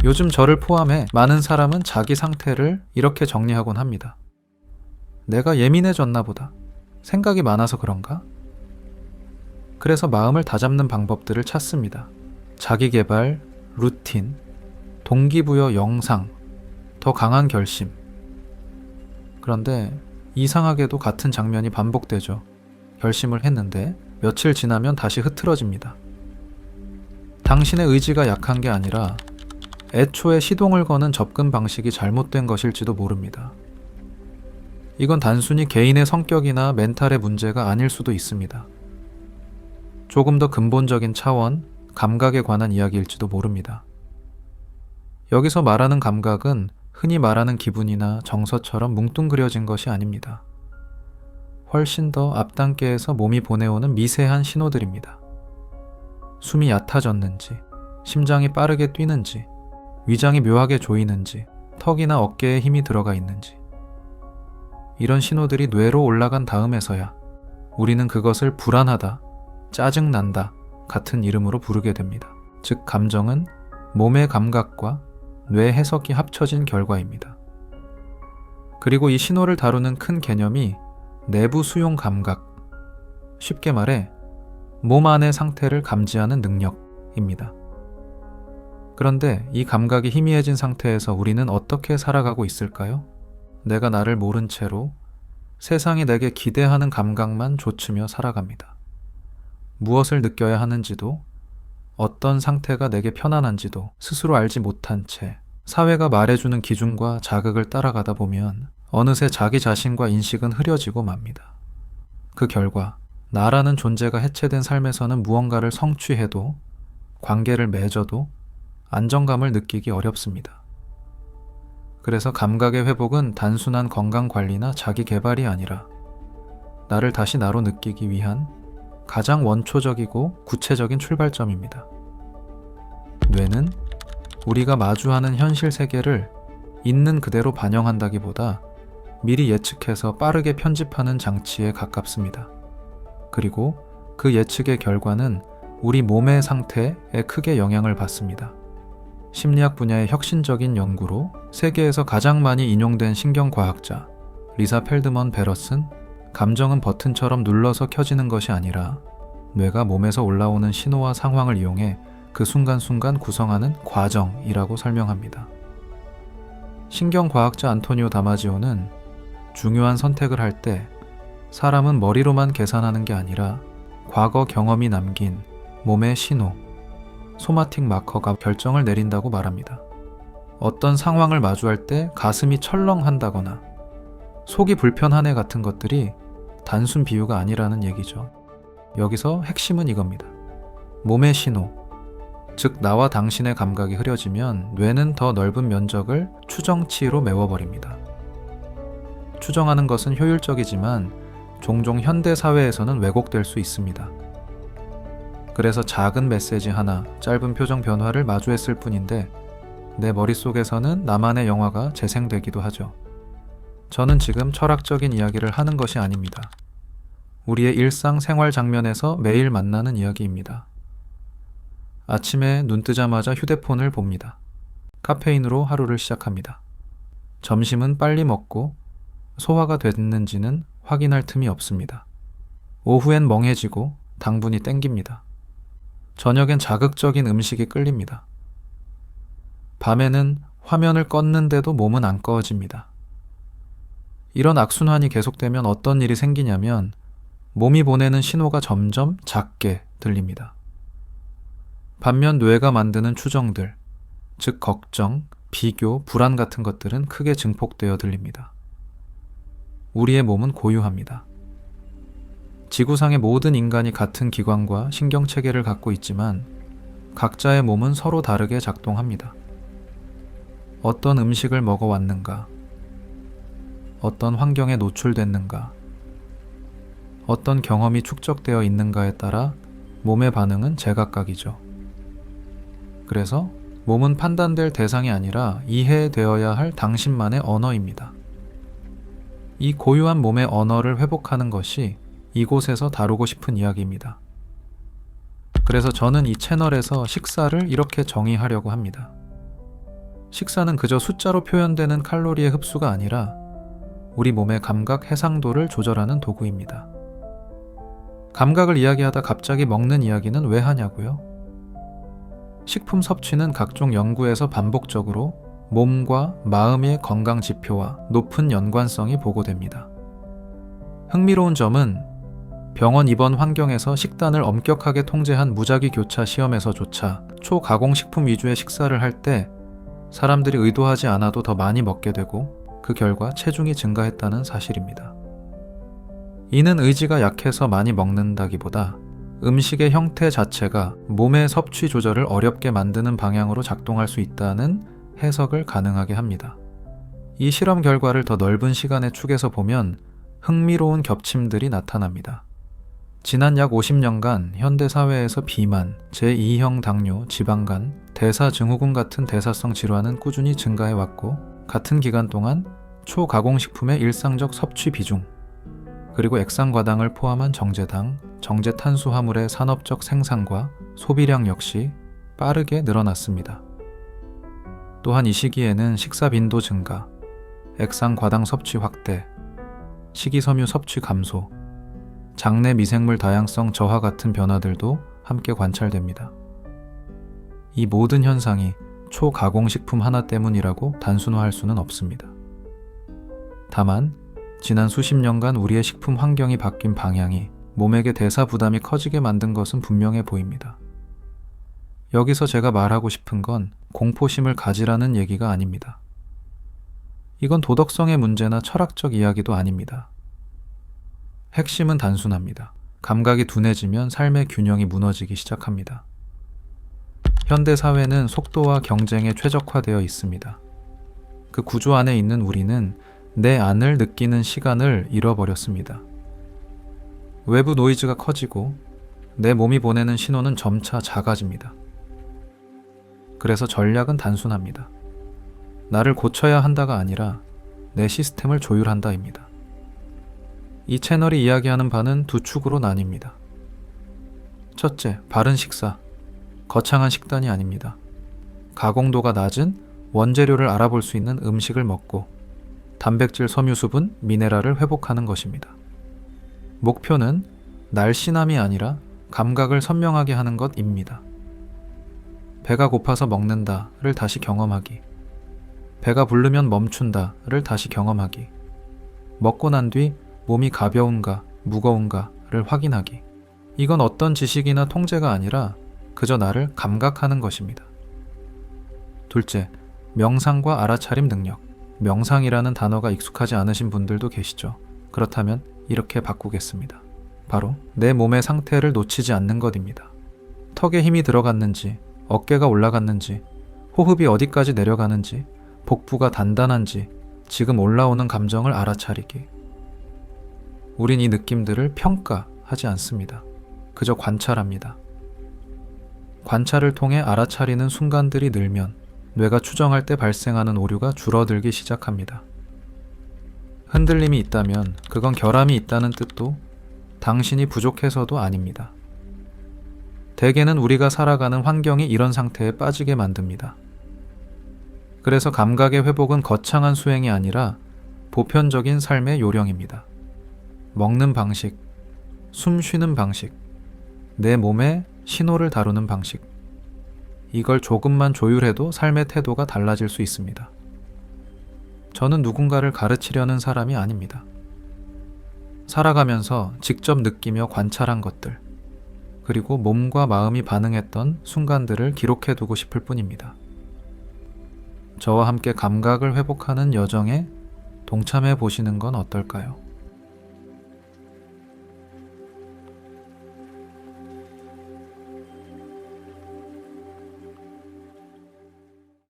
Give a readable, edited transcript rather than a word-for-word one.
요즘 저를 포함해 많은 사람은 자기 상태를 이렇게 정리하곤 합니다. 내가 예민해졌나 보다. 생각이 많아서 그런가? 그래서 마음을 다잡는 방법들을 찾습니다. 자기계발, 루틴, 동기부여 영상, 더 강한 결심. 그런데 이상하게도 같은 장면이 반복되죠. 결심을 했는데 며칠 지나면 다시 흐트러집니다. 당신의 의지가 약한 게 아니라 애초에 시동을 거는 접근 방식이 잘못된 것일지도 모릅니다. 이건 단순히 개인의 성격이나 멘탈의 문제가 아닐 수도 있습니다. 조금 더 근본적인 차원, 감각에 관한 이야기일지도 모릅니다. 여기서 말하는 감각은 흔히 말하는 기분이나 정서처럼 뭉뚱그려진 것이 아닙니다. 훨씬 더 앞단계에서 몸이 보내오는 미세한 신호들입니다. 숨이 얕아졌는지, 심장이 빠르게 뛰는지, 위장이 묘하게 조이는지, 턱이나 어깨에 힘이 들어가 있는지. 이런 신호들이 뇌로 올라간 다음에서야 우리는 그것을 불안하다, 짜증난다 같은 이름으로 부르게 됩니다. 즉 감정은 몸의 감각과 뇌 해석이 합쳐진 결과입니다. 그리고 이 신호를 다루는 큰 개념이 내부 수용 감각, 쉽게 말해 몸 안의 상태를 감지하는 능력입니다. 그런데 이 감각이 희미해진 상태에서 우리는 어떻게 살아가고 있을까요? 내가 나를 모른 채로 세상이 내게 기대하는 감각만 좇으며 살아갑니다. 무엇을 느껴야 하는지도, 어떤 상태가 내게 편안한지도 스스로 알지 못한 채 사회가 말해주는 기준과 자극을 따라가다 보면 어느새 자기 자신과 인식은 흐려지고 맙니다. 그 결과 나라는 존재가 해체된 삶에서는 무언가를 성취해도, 관계를 맺어도 안정감을 느끼기 어렵습니다. 그래서 감각의 회복은 단순한 건강관리나 자기개발이 아니라 나를 다시 나로 느끼기 위한 가장 원초적이고 구체적인 출발점입니다. 뇌는 우리가 마주하는 현실 세계를 있는 그대로 반영한다기보다 미리 예측해서 빠르게 편집하는 장치에 가깝습니다. 그리고 그 예측의 결과는 우리 몸의 상태에 크게 영향을 받습니다. 심리학 분야의 혁신적인 연구로 세계에서 가장 많이 인용된 신경과학자 리사 펠드먼 베러슨, 감정은 버튼처럼 눌러서 켜지는 것이 아니라 뇌가 몸에서 올라오는 신호와 상황을 이용해 그 순간순간 구성하는 과정이라고 설명합니다. 신경과학자 안토니오 다마지오는 중요한 선택을 할 때 사람은 머리로만 계산하는 게 아니라 과거 경험이 남긴 몸의 신호, 소마틱 마커가 결정을 내린다고 말합니다. 어떤 상황을 마주할 때 가슴이 철렁한다거나 속이 불편하네 같은 것들이 단순 비유가 아니라는 얘기죠. 여기서 핵심은 이겁니다. 몸의 신호, 즉 나와 당신의 감각이 흐려지면 뇌는 더 넓은 면적을 추정치로 메워버립니다. 추정하는 것은 효율적이지만 종종 현대 사회에서는 왜곡될 수 있습니다. 그래서 작은 메시지 하나, 짧은 표정 변화를 마주했을 뿐인데 내 머릿속에서는 나만의 영화가 재생되기도 하죠. 저는 지금 철학적인 이야기를 하는 것이 아닙니다. 우리의 일상 생활 장면에서 매일 만나는 이야기입니다. 아침에 눈 뜨자마자 휴대폰을 봅니다. 카페인으로 하루를 시작합니다. 점심은 빨리 먹고 소화가 됐는지는 확인할 틈이 없습니다. 오후엔 멍해지고 당분이 땡깁니다. 저녁엔 자극적인 음식이 끌립니다. 밤에는 화면을 껐는데도 몸은 안 꺼집니다. 이런 악순환이 계속되면 어떤 일이 생기냐면 몸이 보내는 신호가 점점 작게 들립니다. 반면 뇌가 만드는 추정들, 즉 걱정, 비교, 불안 같은 것들은 크게 증폭되어 들립니다. 우리의 몸은 고유합니다. 지구상의 모든 인간이 같은 기관과 신경체계를 갖고 있지만 각자의 몸은 서로 다르게 작동합니다. 어떤 음식을 먹어왔는가, 어떤 환경에 노출됐는가, 어떤 경험이 축적되어 있는가에 따라 몸의 반응은 제각각이죠. 그래서 몸은 판단될 대상이 아니라 이해되어야 할 당신만의 언어입니다. 이 고유한 몸의 언어를 회복하는 것이 이곳에서 다루고 싶은 이야기입니다. 그래서 저는 이 채널에서 식사를 이렇게 정의하려고 합니다. 식사는 그저 숫자로 표현되는 칼로리의 흡수가 아니라 우리 몸의 감각 해상도를 조절하는 도구입니다. 감각을 이야기하다 갑자기 먹는 이야기는 왜 하냐고요? 식품 섭취는 각종 연구에서 반복적으로 몸과 마음의 건강 지표와 높은 연관성이 보고됩니다. 흥미로운 점은 병원 입원 환경에서 식단을 엄격하게 통제한 무작위 교차 시험에서조차 초가공식품 위주의 식사를 할 때 사람들이 의도하지 않아도 더 많이 먹게 되고 그 결과 체중이 증가했다는 사실입니다. 이는 의지가 약해서 많이 먹는다기보다 음식의 형태 자체가 몸의 섭취 조절을 어렵게 만드는 방향으로 작동할 수 있다는 해석을 가능하게 합니다. 이 실험 결과를 더 넓은 시간의 축에서 보면 흥미로운 겹침들이 나타납니다. 지난 약 50년간 현대 사회에서 비만, 제2형 당뇨, 지방간, 대사증후군 같은 대사성 질환은 꾸준히 증가해왔고 같은 기간 동안 초가공식품의 일상적 섭취 비중, 그리고 액상과당을 포함한 정제당, 정제탄수화물의 산업적 생산과 소비량 역시 빠르게 늘어났습니다. 또한 이 시기에는 식사 빈도 증가, 액상과당 섭취 확대, 식이섬유 섭취 감소, 장내 미생물 다양성 저하 같은 변화들도 함께 관찰됩니다. 이 모든 현상이 초가공식품 하나 때문이라고 단순화할 수는 없습니다. 다만 지난 수십 년간 우리의 식품 환경이 바뀐 방향이 몸에게 대사 부담이 커지게 만든 것은 분명해 보입니다. 여기서 제가 말하고 싶은 건 공포심을 가지라는 얘기가 아닙니다. 이건 도덕성의 문제나 철학적 이야기도 아닙니다. 핵심은 단순합니다. 감각이 둔해지면 삶의 균형이 무너지기 시작합니다. 현대 사회는 속도와 경쟁에 최적화되어 있습니다. 그 구조 안에 있는 우리는 내 안을 느끼는 시간을 잃어버렸습니다. 외부 노이즈가 커지고 내 몸이 보내는 신호는 점차 작아집니다. 그래서 전략은 단순합니다. 나를 고쳐야 한다가 아니라 내 시스템을 조율한다입니다. 이 채널이 이야기하는 바는 두 축으로 나뉩니다. 첫째, 바른 식사. 거창한 식단이 아닙니다. 가공도가 낮은 원재료를 알아볼 수 있는 음식을 먹고 단백질, 섬유, 수분, 미네랄을 회복하는 것입니다. 목표는 날씬함이 아니라 감각을 선명하게 하는 것입니다. 배가 고파서 먹는다를 다시 경험하기, 배가 부르면 멈춘다를 다시 경험하기, 먹고 난 뒤 몸이 가벼운가, 무거운가를 확인하기. 이건 어떤 지식이나 통제가 아니라 그저 나를 감각하는 것입니다. 둘째, 명상과 알아차림 능력. 명상이라는 단어가 익숙하지 않으신 분들도 계시죠. 그렇다면 이렇게 바꾸겠습니다. 바로 내 몸의 상태를 놓치지 않는 것입니다. 턱에 힘이 들어갔는지, 어깨가 올라갔는지, 호흡이 어디까지 내려가는지, 복부가 단단한지, 지금 올라오는 감정을 알아차리기. 우린 이 느낌들을 평가하지 않습니다. 그저 관찰합니다. 관찰을 통해 알아차리는 순간들이 늘면 뇌가 추정할 때 발생하는 오류가 줄어들기 시작합니다. 흔들림이 있다면 그건 결함이 있다는 뜻도 당신이 부족해서도 아닙니다. 대개는 우리가 살아가는 환경이 이런 상태에 빠지게 만듭니다. 그래서 감각의 회복은 거창한 수행이 아니라 보편적인 삶의 요령입니다. 먹는 방식, 숨 쉬는 방식, 내 몸의 신호를 다루는 방식. 이걸 조금만 조율해도 삶의 태도가 달라질 수 있습니다. 저는 누군가를 가르치려는 사람이 아닙니다. 살아가면서 직접 느끼며 관찰한 것들, 그리고 몸과 마음이 반응했던 순간들을 기록해두고 싶을 뿐입니다. 저와 함께 감각을 회복하는 여정에 동참해 보시는 건 어떨까요?